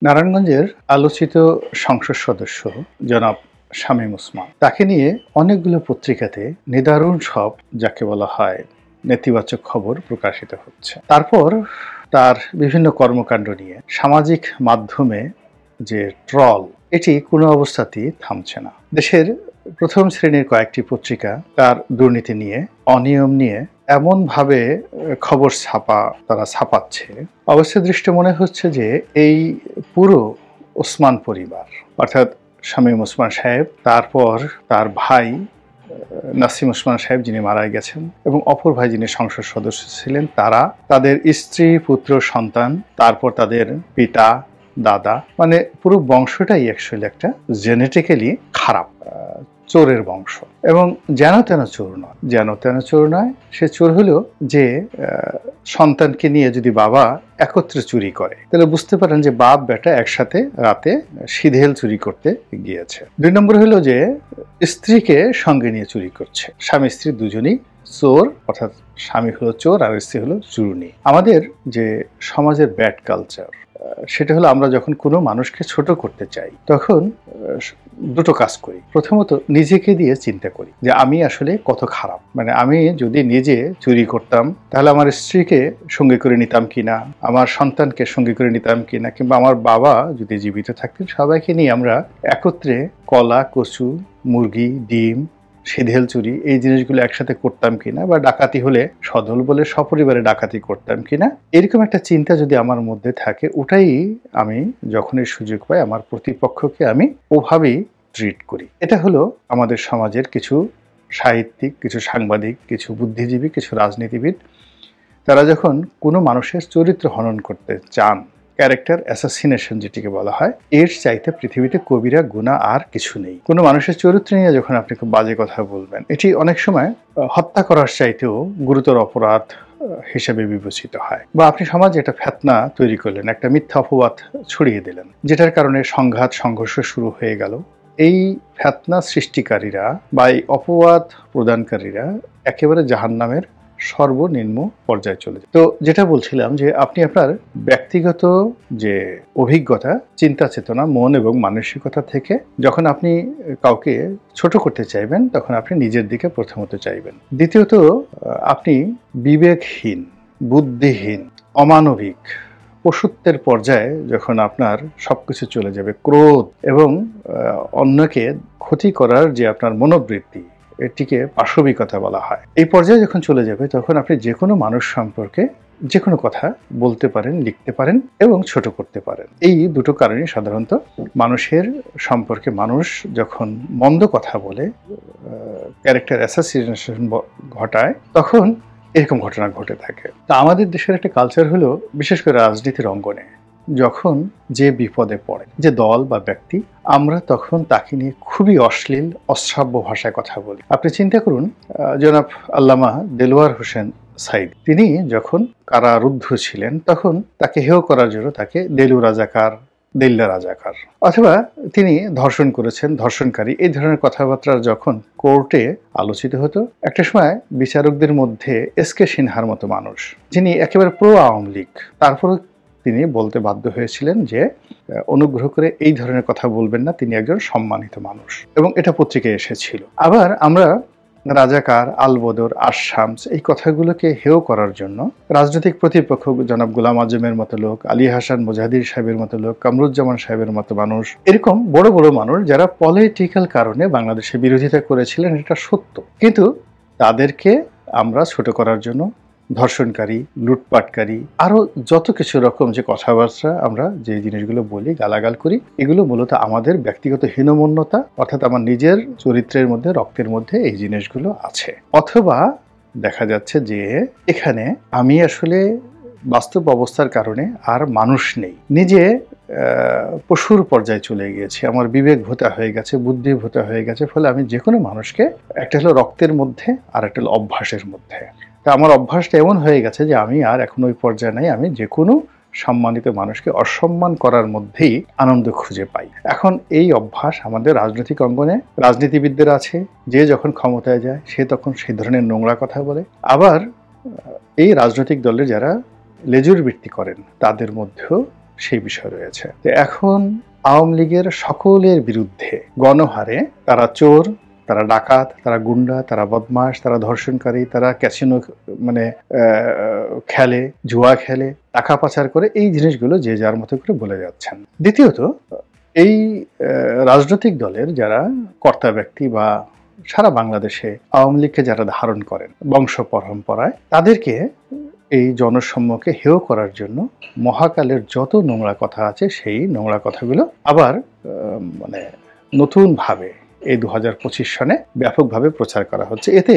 নারায়ণগঞ্জের আলোচিত সংসদ সদস্য জনাব শামীম ওসমান, তাকে নিয়ে অনেকগুলো পত্রিকাতে নিদারুণ সব যাকে বলা হয় নেতিবাচক খবর প্রকাশিত হচ্ছে। তারপর তার বিভিন্ন কর্মকাণ্ড নিয়ে সামাজিক মাধ্যমে যে ট্রল, এটি কোনো অবস্থাতেই থামছে না। দেশের প্রথম শ্রেণীর কয়েকটি পত্রিকা তার দুর্নীতি নিয়ে, অনিয়ম নিয়ে এমনভাবে খবর তারা ছাপাচ্ছে, অবস্থা দৃষ্টি মনে হচ্ছে যে এই পুরো ওসমান পরিবার, অর্থাৎ শামীম ওসমান সাহেব, তারপর তার ভাই নাসিম ওসমান সাহেব যিনি মারা গেছেন, এবং অপর ভাই যিনি সংসদ সদস্য ছিলেন, তারা, তাদের স্ত্রী, পুত্র, সন্তান, তারপর তাদের পিতা, দাদা, মানে পুরো বংশটাই অ্যাকচুয়ালি একটা জেনেটিক্যালি খারাপ চোরের বংশ। এবং যেন তেন চোর নয়, সে চোর হলো যে সন্তানকে নিয়ে যদি বাবা একত্রে চুরি করে, তাহলে বুঝতে পারেন যে বাপ বেটা একসাথে রাতে সিধেল চুরি করতে গিয়েছে। 2 নম্বর হলো যে স্ত্রীকে সঙ্গে নিয়ে চুরি করছে। স্বামী স্ত্রী দুজনই চোর, অর্থাৎ স্বামী হলো চোর আর স্ত্রী হলো চুরুনি। আমাদের যে সমাজের ব্যাড কালচার, সেটা হলো আমরা যখন কোনো মানুষকে ছোট করতে চাই তখন দুটো কাজ করি। প্রথমত নিজেকে দিয়ে চিন্তা করি যে আমি আসলে কত খারাপ, মানে আমি যদি নিজে চুরি করতাম তাহলে আমার স্ত্রীকে সঙ্গে করে নিতাম কিনা, আমার সন্তানকে সঙ্গে করে নিতাম কিনা, কিংবা আমার বাবা যদি জীবিত থাকতেন সবাইকে নিয়ে আমরা একত্রে কলা, কচু, মুরগি, ডিম, সিধেল চুরি এই জিনিসগুলো একসাথে করতাম কিনা, বা ডাকাতি হলে সদল বলে সপরিবারে ডাকাতি করতাম কিনা, এরকম একটা চিন্তা যদি আমার মধ্যে থাকে, ওটাই আমি যখনই সুযোগ পাই আমার প্রতিপক্ষকে আমি ওভাবেই ট্রিট করি। এটা হলো আমাদের সমাজের কিছু সাহিত্যিক, কিছু সাংবাদিক, কিছু বুদ্ধিজীবী, কিছু রাজনীতিবিদ, তারা যখন কোনো মানুষের চরিত্র হনন করতে চান, ক্যারেক্টার অ্যাসাসিনেশন যেটিকে বলা হয়, এর চাইতে পৃথিবীতে কবিরা গুনাহ আর কিছু নেই। কোনো মানুষের চরিত্র নিয়ে যখন আপনি খুব বাজে কথা বলবেন, এটি অনেক সময় হত্যা করার চাইতেও গুরুতর অপরাধ হিসেবে বিবেচিত হয়। বা আপনি সমাজে একটা ফেতনা তৈরি করলেন, একটা মিথ্যা অপবাদ ছড়িয়ে দিলেন, যেটার কারণে সংঘাত সংঘর্ষ শুরু হয়ে গেল। এই ফেতনা সৃষ্টিকারীরা বা এই অপবাদ প্রদানকারীরা একেবারে জাহান্নামের সর্বনিম্ন পর্যায়ে চলে যায়। তো যেটা বলছিলাম যে আপনি আপনার ব্যক্তিগত যে অভিজ্ঞতা, চিন্তা চেতনা, মন এবং মানসিকতা থেকে যখন আপনি কাউকে ছোট করতে চাইবেন, তখন আপনি নিজের দিকে প্রথমত চাইবেন। দ্বিতীয়ত, আপনি বিবেকহীন, বুদ্ধিহীন, অমানবিক, পশুত্বের পর্যায়ে যখন আপনার সবকিছু চলে যাবে, ক্রোধ এবং অন্যকে ক্ষতি করার যে আপনার মনোবৃত্তি, এটিকে পাশবিকতা বলা হয়, এই পর্যায়ে যখন চলে যাবে তখন আপনি যে কোনো মানুষ সম্পর্কে যে কোনো কথা বলতে পারেন, লিখতে পারেন এবং ছোট করতে পারেন। এই দুটো কারণে সাধারণত মানুষের সম্পর্কে মানুষ যখন মন্দ কথা বলে, ক্যারেক্টার অ্যাসাসিনেশন ঘটায়, তখন এরকম ঘটনা ঘটে থাকে। তা আমাদের দেশের একটা কালচার হলো, বিশেষ করে রাজনীতির অঙ্গনে যখন যে বিপদে পড়ে, যে দল বা ব্যক্তি, আমরা তখন তাকে নিয়ে খুবই অশ্লীল, অশ্রাব্য ভাষায় কথা বলি। আপনি চিন্তা করুন, জনাব আল্লামা দেলোয়ার হোসেন সাইদ, তিনি যখন কারারুদ্ধ ছিলেন তখন তাকে হেয় করার জন্য তাকে দেলু রাজাকার, দেল্লা রাজাকার, অথবা তিনি ধর্ষণ করেছেন, ধর্ষণকারী, এই ধরনের কথাবার্তা যখন কোর্টে আলোচিত হতো, একটা সময় বিচারকদের মধ্যে এসকে সিনহার মতো মানুষ, যিনি একেবারে প্রো আওয়ামী লীগ, তারপরও তিনি বলতে বাধ্য হয়েছিলেন যে অনুগ্রহ করে এই ধরনের কথা বলবেন না, তিনি একজন সম্মানিত মানুষ, এবং এটা পত্রিকায় এসেছিল। আবার আমরা রাজাকার, আলবদর, আশামস এই কথাগুলোকে হেয় করার জন্য রাজনৈতিক প্রতিপক্ষ জনাব গোলাম আজমের মতো লোক, আলী হাসান মুজাহিদির সাহেবের মতো লোক, কামরুজ্জামান সাহেবের মতো মানুষ, এরকম বড় বড় মানুষ যারা পলিটিক্যাল কারণে বাংলাদেশে বিরোধিতা করেছিলেন, এটা সত্য, কিন্তু তাদেরকে আমরা ছোট করার জন্য ধর্ষণকারী, লুটপাটকারী, আরো যত কিছু রকম যে কথাবার্তা আমরা যে জিনিসগুলো বলি, গালাগাল করি, এগুলো মূলত আমাদের ব্যক্তিগত হীনমন্যতা, অর্থাৎ আমার নিজের চরিত্রের মধ্যে, রক্তের মধ্যে এই জিনিসগুলো আছে। অথবা দেখা যাচ্ছে যে এখানে আমি আসলে বাস্তব অবস্থার কারণে আর মানুষ নেই, নিজে পশুর পর্যায়ে চলে গিয়েছে, আমার বিবেক ভোতা হয়ে গেছে, বুদ্ধি ভোতা হয়ে গেছে, ফলে আমি যে কোনো মানুষকে, একটা হলো রক্তের মধ্যে আর একটা হলো অভ্যাসের মধ্যে, তা আমার অভ্যাসটা এমন হয়ে গেছে যে আমি আর এখন ওই পর্যায়ে নাই, আমি যে কোনো সম্মানিত মানুষকে অসম্মান করার মধ্যেই আনন্দ খুঁজে পাই। এখন এই অভ্যাস আমাদের রাজনৈতিক অঙ্গনে রাজনীতিবিদদের আছে, যে যখন ক্ষমতায় যায় সে তখন সেই ধরনের নোংরা কথা বলে। আবার এই রাজনৈতিক দলের যারা লেজুর বৃত্তি করেন তাদের মধ্যেও সেই বিষয় রয়েছে। তো এখন আওয়ামী লীগের সকলের বিরুদ্ধে গণহারে তারা চোর, তারা ডাকাত, তারা গুন্ডা, তারা বদমাশ, তারা ধর্ষণকারী, তারা ক্যাসিনো মানে খেলে, জুয়া খেলে, টাকা পাচার করে, এই জিনিসগুলো যে যার মতো করে বলে যাচ্ছেন। দ্বিতীয়ত, এই রাজনৈতিক দলের যারা কর্তা ব্যক্তি বা সারা বাংলাদেশে আওয়ামী লীগকে যারা ধারণ করেন বংশ পরম্পরায়, তাদেরকে এই জনসম্মুখে হেয় করার জন্য মহাকালের যত নোংরা কথা আছে সেই নোংরা কথাগুলো আবার মানে নতুনভাবে এই 2025 সনে ব্যাপকভাবে প্রচার করা হচ্ছে। এতে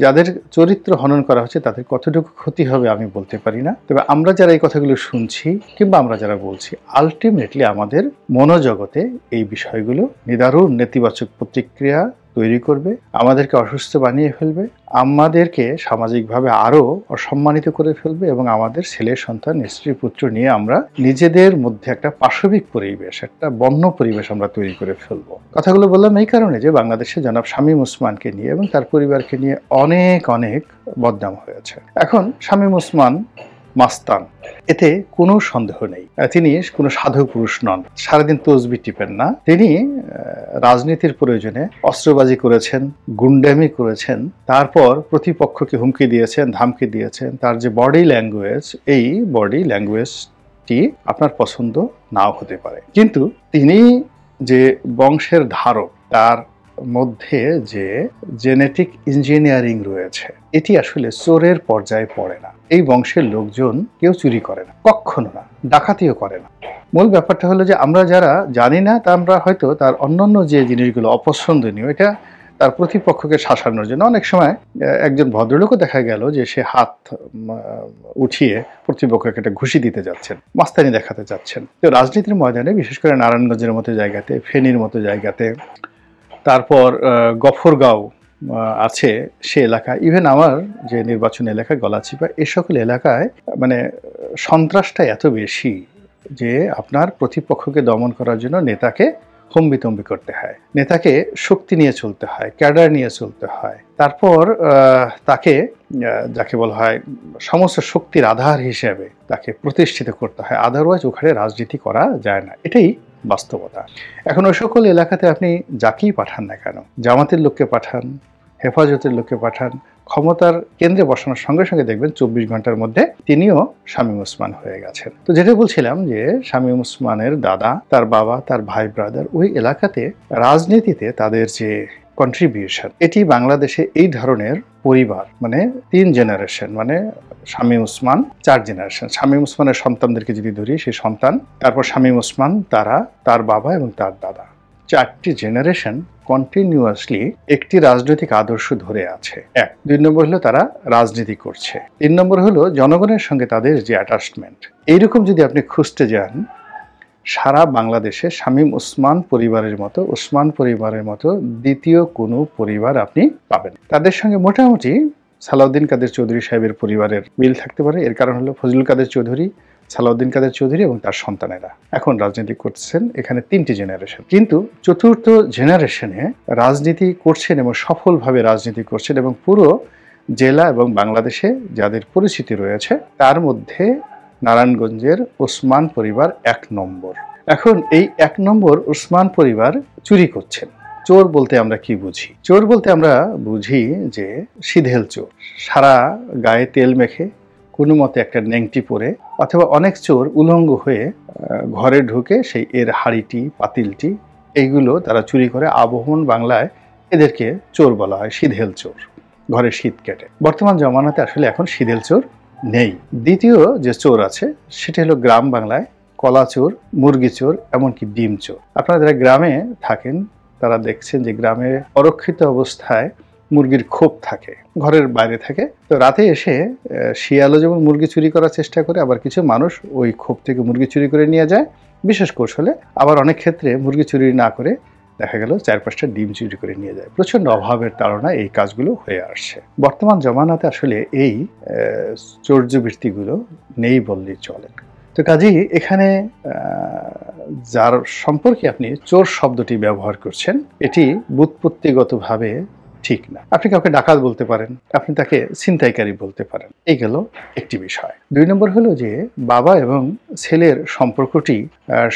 যাদের চরিত্র হনন করা হচ্ছে তাদের কতটুকু ক্ষতি হবে আমি বলতে পারি না, তবে আমরা যারা এই কথাগুলো শুনছি কিংবা আমরা যারা বলছি, আলটিমেটলি আমাদের মনোজগতে এই বিষয়গুলো নিদারুণ নেতিবাচক প্রতিক্রিয়া তৈরি করবে, আমাদেরকে অসুস্থ বানিয়ে ফেলবে, আমাদেরকে সামাজিকভাবে আরও অসম্মানিত করে ফেলবে এবং আমাদের ছেলে সন্তান স্ত্রী পুত্র নিয়ে আমরা নিজেদের মধ্যে একটা পাশবিক পরিবেশ, একটা বন্য পরিবেশ আমরা তৈরি করে ফেলবো। কথাগুলো বললাম এই কারণে যে বাংলাদেশে জনাব শামীম ওসমানকে নিয়ে এবং তার পরিবারকে নিয়ে অনেক অনেক বদনাম হয়েছে। এখন শামীম ওসমান মাস্তান, এতে কোনো সন্দেহ নেই। তিনি কোনো সাধু পুরুষ নন, সারাদিন তসবি টিপেন না। তিনি রাজনীতির প্রয়োজনে অস্ত্রবাজি করেছেন, গুন্ডামি করেছেন, তারপর প্রতিপক্ষকে হুমকি দিয়েছেন, ধামকি দিয়েছেন। তার যে বডি ল্যাঙ্গুয়েজ, এই বডি ল্যাঙ্গুয়েজটি আপনার পছন্দ নাও হতে পারে, কিন্তু তিনি যে বংশের ধারক, তার মধ্যে যে জেনেটিক ইঞ্জিনিয়ারিং রয়েছে, এটি আসলে চোরের পর্যায়ে পড়ে না। এই বংশের লোকজন কেউ চুরি করে না, কখনো না, ডাকাতিও করে না। মূল ব্যাপারটা হলো যে আমরা যারা জানি না, তা আমরা হয়তো তার অন্যান্য যে জিনিসগুলো অপছন্দনীয়, এটা তার প্রতিপক্ষকে শাসানোর জন্য অনেক সময় একজন ভদ্রলোকও দেখা গেল যে সে হাত উঠিয়ে প্রতিপক্ষকে একটা ঘুষি দিতে যাচ্ছেন, মাস্তানি দেখাতে যাচ্ছেন। তো রাজনীতির ময়দানে, বিশেষ করে নারায়ণগঞ্জের মতো জায়গাতে, ফেনীর মতো জায়গাতে, তারপর গফরগাঁও আছে সে এলাকা, ইভেন আমার যে নির্বাচন এলাকা গলাচিপা, এ সকল এলাকায় মানে সন্ত্রাসটা এত বেশি যে আপনার প্রতিপক্ষকে দমন করার জন্য নেতাকে হম্বিতম্বি করতে হয়, নেতাকে শক্তি নিয়ে চলতে হয়, ক্যাডার নিয়ে চলতে হয়, তারপর তাকে যাকে বলা হয় সমস্ত শক্তির আধার হিসেবে তাকে প্রতিষ্ঠিত করতে হয়, আদারওয়াইজ ওখানে রাজনীতি করা যায় না। এটাই বাস্তবতা। এখন ওই সকল এলাকাতে আপনি যাকেই পাঠান না কেন, জামাতের লোককে পাঠান, হেফাজতের লোককে পাঠান, ক্ষমতার কেন্দ্রে বসানোর সঙ্গে সঙ্গে দেখবেন 24 ঘন্টার মধ্যে তিনিও শামীম ওসমান হয়ে গেছেন। তো যেটা বলছিলাম যে শামীম ওসমানের দাদা, তার বাবা, তার ভাই ব্রাদার ওই এলাকাতে রাজনীতিতে তাদের যে কন্ট্রিবিউশন, এটি বাংলাদেশে এই ধরনের পরিবার মানে 3 জেনারেশন, মানে শামীম ওসমান 4 জেনারেশন। শামীম ওসমানের সন্তানদেরকে যদি ধরি, সেই সন্তান, তারপর শামীম ওসমান, তারা, তার বাবা এবং তার দাদা, 4টি জেনারেশন কন্টিনিউয়াসলি একটি রাজনৈতিক আদর্শ ধরে আছে। 1, 2 নম্বর হলো তারা রাজনীতি করছে, 3 নম্বর হলো জনগণের সঙ্গে তাদের যে অ্যাটাচমেন্ট। এইরকম যদি আপনি খুঁজতে যান, সারা বাংলাদেশে শামীম ওসমান পরিবারের মতো, ওসমান পরিবারের মতো দ্বিতীয় কোনো পরিবার আপনি পাবেন। তাদের সঙ্গে মোটামুটি সালাউদ্দিন কাদের চৌধুরী সাহেবের পরিবারের মিল থাকতে পারে। এর কারণ হলো ফজলুল কাদের চৌধুরী, সালাউদ্দিন কাদের চৌধুরী এবং তার সন্তানেরা এখন রাজনীতি করছেন। এখানে 3টি জেনারেশন, কিন্তু 4র্থ জেনারেশনে রাজনীতি করছেন এবং সফলভাবে রাজনীতি করছেন, এবং পুরো জেলা এবং বাংলাদেশে যাদের পরিচিতি রয়েছে তার মধ্যে নারায়ণগঞ্জের ওসমান পরিবার 1 নম্বর। এখন এই 1 নম্বর ওসমান পরিবার চুরি করছেন। চোর বলতে আমরা কি বুঝি? চোর বলতে আমরা বুঝি যে সিধেল চোর, সারা গায়ে তেল মেখে কোনো মতে একটা নেংটি পরে, অথবা অনেক চোর উলঙ্গ হয়ে ঘরে ঢুকে সেই এর হাড়িটি, পাতিলটি, এইগুলো তারা চুরি করে। আবহমান বাংলায় এদেরকে চোর বলা হয়, সিধেল চোর, ঘরে শীত কেটে। বর্তমান জমানাতে আসলে এখন সিধেল চোর নেই। দ্বিতীয় যে চোর আছে সেটা হলো গ্রাম বাংলায় কলা চোর, মুরগি চোর, এমনকি ডিম চোর। আপনারা যারা গ্রামে থাকেন তারা দেখছেন যে গ্রামে অরক্ষিত অবস্থায় মুরগির খোপ থাকে, ঘরের বাইরে থাকে। তো রাতে এসে শিয়ালও যেমন মুরগি চুরি করার চেষ্টা করে, আবার কিছু মানুষ ওই খোপ থেকে মুরগি চুরি করে নিয়ে যায় বিশেষ কৌশলে। আবার অনেক ক্ষেত্রে মুরগি চুরি না করে দেখা গেল 4-5টা ডিম চুরি করে নিয়ে যায়। প্রচণ্ড অভাবের তাড়না এই কাজগুলো হয়ে আসছে। বর্তমান জমানাতে আসলে এই চৌর্যবৃত্তিগুলো নেই বললেই চলে। তো কাজেই এখানে যার সম্পর্কে আপনি চোর শব্দটি ব্যবহার করছেন, এটি ব্যুৎপত্তিগতভাবে ঠিক না। আপনি কাউকে ডাকাত বলতে পারেন, আপনি তাকে ছিনতাইকারী বলতে পারেন। এই গেল একটি বিষয়। ২ নম্বর হলো যে বাবা এবং ছেলের সম্পর্কটি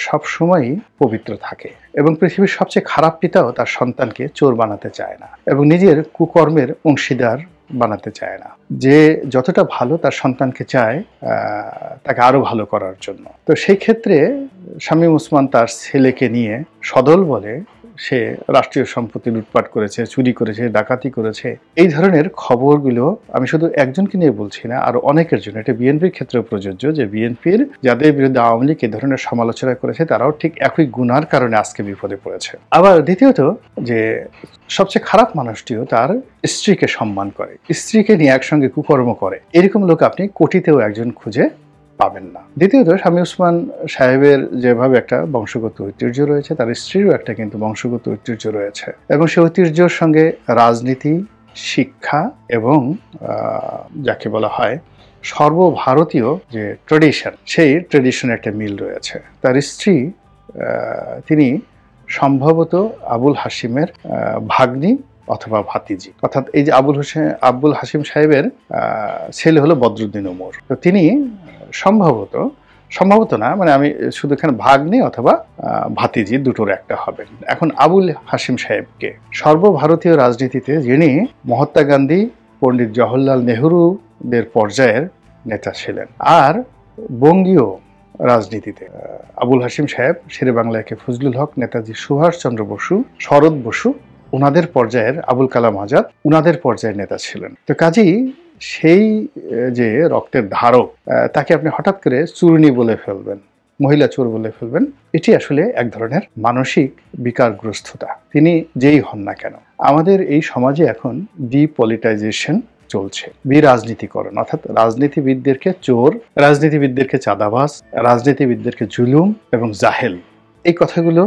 সবসময়ই পবিত্র থাকে এবং পৃথিবীর সবচেয়ে খারাপ পিতাও তার সন্তানকে চোর বানাতে চায় না এবং নিজের কুকর্মের অংশীদার বানাতে চায় না। যে যতটা ভালো তার সন্তানকে চায় তাকে আরো ভালো করার জন্য। তো সেই ক্ষেত্রে শামীম ওসমান তার ছেলেকে নিয়ে সদল বলে সে রাষ্ট্রীয় সম্পত্তি লুটপাট করেছে, চুরি করেছে, ডাকাতি করেছে, এই ধরনের খবরগুলো আমি শুধু একজনকে নিয়ে বলছি না, আরো অনেকের জন্য। এটা বিএনপির ক্ষেত্রেও প্রযোজ্য যে বিএনপির যাদের বিরুদ্ধে আওয়ামী লীগ এ ধরনের সমালোচনা করেছে তারাও ঠিক একই গুনার কারণে আজকে বিপদে পড়েছে। আবার দ্বিতীয়ত যে সবচেয়ে খারাপ মানুষটিও তার স্ত্রীকে সম্মান করে, স্ত্রীকে নিয়ে একসঙ্গে কুকর্ম করে, এরকম লোক আপনি কোটিতেও একজন খুঁজে পাবেন না। দ্বিতীয়ত শামীম ওসমান সাহেবের যেভাবে একটা বংশগত ঐতিহ্য রয়েছে, তার স্ত্রীরও একটা কিন্তু বংশগত ঐতিহ্য রয়েছে এবং সেই ঐতিহ্যের সঙ্গে রাজনীতি, শিক্ষা এবং যাকে বলা হয় সর্বভারতীয় যে ট্র্যাডিশন, সেই ট্র্যাডিশনের একটা মিল রয়েছে। তার স্ত্রী তিনি সম্ভবত আবুল হাশিমের ভাগ্নি অথবা ভাতিজি, অর্থাৎ এই যে আবুল হাশিম সাহেবের ছেলে হলো বদরুদ্দিন ওমর। তো তিনি সম্ভবত না, মানে আমি শুধু এখানে ভাগ্নি অথবা ভাতিজি দুটোর একটা হবেন। এখন আবুল হাশিম সাহেবকে সর্বভারতীয় রাজনীতিতে যিনি মহাত্মা গান্ধী, পণ্ডিত জওহরলাল নেহরুদের পর্যায়ের নেতা ছিলেন, আর বঙ্গীয় রাজনীতিতে আবুল হাশিম সাহেব শেরে বাংলাকে ফজলুল হক, নেতাজি সুভাষচন্দ্র বসু, শরৎ বসু, উনাদের পর্যায়ের, আবুল কালাম আজাদ উনাদের পর্যায়ের নেতা ছিলেন। তো কাজেই সেই যে রক্তের ধারক তাকে আপনি হঠাৎ করে চূর্ণী বলে ফেলবেন, মহিলা চোর বলে ফেলবেন, এটি আসলে এক ধরনের মানসিক বিকারগ্রস্ততা, তিনি যেই হন না কেন। আমাদের এই সমাজে এখন ডিপলিটাইজেশন চলছে, বিরাজনীতিকরণ, অর্থাৎ রাজনীতিবিদদেরকে চোর, রাজনীতিবিদদেরকে চাঁদাবাজ, রাজনীতিবিদদেরকে জুলুম এবং জাহেল, এই কথাগুলো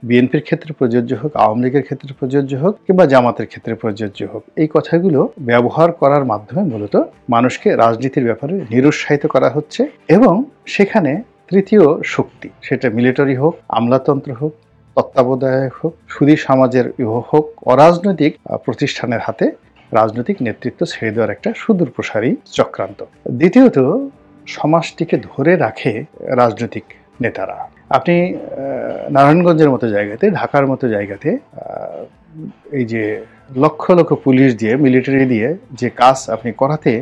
বিএনপির ক্ষেত্রে প্রযোজ্য হোক, আওয়ামী লীগের ক্ষেত্রে প্রযোজ্য হোক কিংবা জামাতের ক্ষেত্রে প্রযোজ্য হোক, এই কথাগুলো ব্যবহার করার মাধ্যমে মূলত মানুষকে রাজনীতির ব্যাপারে নিরুৎসাহিত করা হচ্ছে এবং সেখানে তৃতীয় শক্তি, সেটা মিলিটারি হোক, আমলাতন্ত্র হোক, তত্ত্বাবধায়ক হোক, সুদী সমাজের হোক, অরাজনৈতিক প্রতিষ্ঠানের হাতে রাজনৈতিক নেতৃত্ব ছেড়ে দেওয়ার একটা সুদূর প্রসারী চক্রান্ত। দ্বিতীয়ত, সমাজটিকে ধরে রাখে রাজনৈতিক নেতারা। আপনি নারায়ণগঞ্জের মতো জায়গাতে, ঢাকার মতো জায়গাতে এই যে লক্ষ লক্ষ পুলিশ দিয়ে, মিলিটারি দিয়ে যে কাজ আপনি করাতে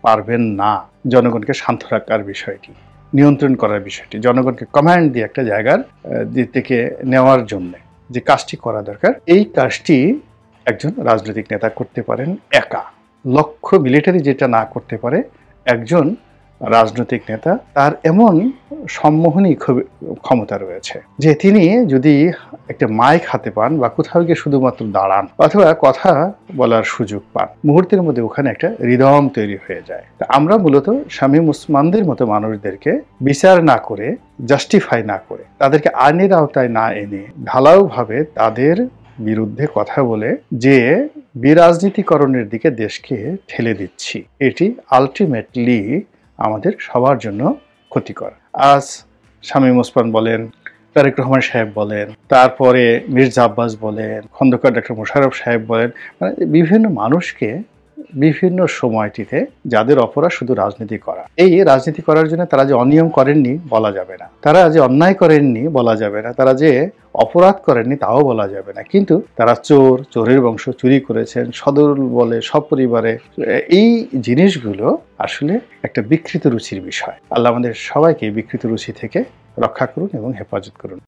পারবেন না, জনগণকে শান্ত রাখার বিষয়টি, নিয়ন্ত্রণ করার বিষয়টি, জনগণকে কমান্ড দিয়ে একটা জায়গার থেকে নেওয়ার জন্য যে কাজটি করা দরকার, এই কাজটি একজন রাজনৈতিক নেতা করতে পারেন একা। লক্ষ মিলিটারি যেটা না করতে পারে, একজন রাজনৈতিক নেতা তার এমন সম্মোহনী ক্ষমতা রয়েছে যে তিনি যদি একটা মাইক হাতে পান বা কোথাও গিয়ে শুধুমাত্র দাঁড়ান অথবা কথা বলার সুযোগ পান, মুহূর্তের মধ্যে ওখানে একটা হৃদয়ম তৈরি হয়ে যায়। তা আমরা মূলত শামীম ওসমানদের মতো মানুষদেরকে বিচার না করে, জাস্টিফাই না করে, তাদেরকে আইনের আওতায় না এনে ঢালাওভাবে তাদের বিরুদ্ধে কথা বলে যে বিরাজনীতিকরণের দিকে দেশকে ঠেলে দিচ্ছি, এটি আলটিমেটলি আমাদের সবার জন্য ক্ষতিকর। আজ শামীম ওসমান বলেন, তারেক রহমান সাহেব বলেন, তারপরে মির্জা আব্বাস বলেন, খন্দকার ডক্টর মোশাররফ সাহেব বলেন, মানে বিভিন্ন মানুষকে বিভিন্ন সময়টিতে যাদের অপরাধ শুধু রাজনীতি করা, এই রাজনীতি করার জন্য তারা যে অনিয়ম করেননি বলা যাবে না, তারা যে অন্যায় করেননি বলা যাবে না, তারা যে অপরাধ করেননি তাও বলা যাবে না, কিন্তু তারা চোর, চোরের বংশ, চুরি করেছেন, সদর বলে সপরিবারে, এই জিনিসগুলো আসলে একটা বিকৃত রুচির বিষয়। আল্লাহ আমাদের সবাইকে বিকৃত রুচি থেকে রক্ষা করুন এবং হেফাজত করুন।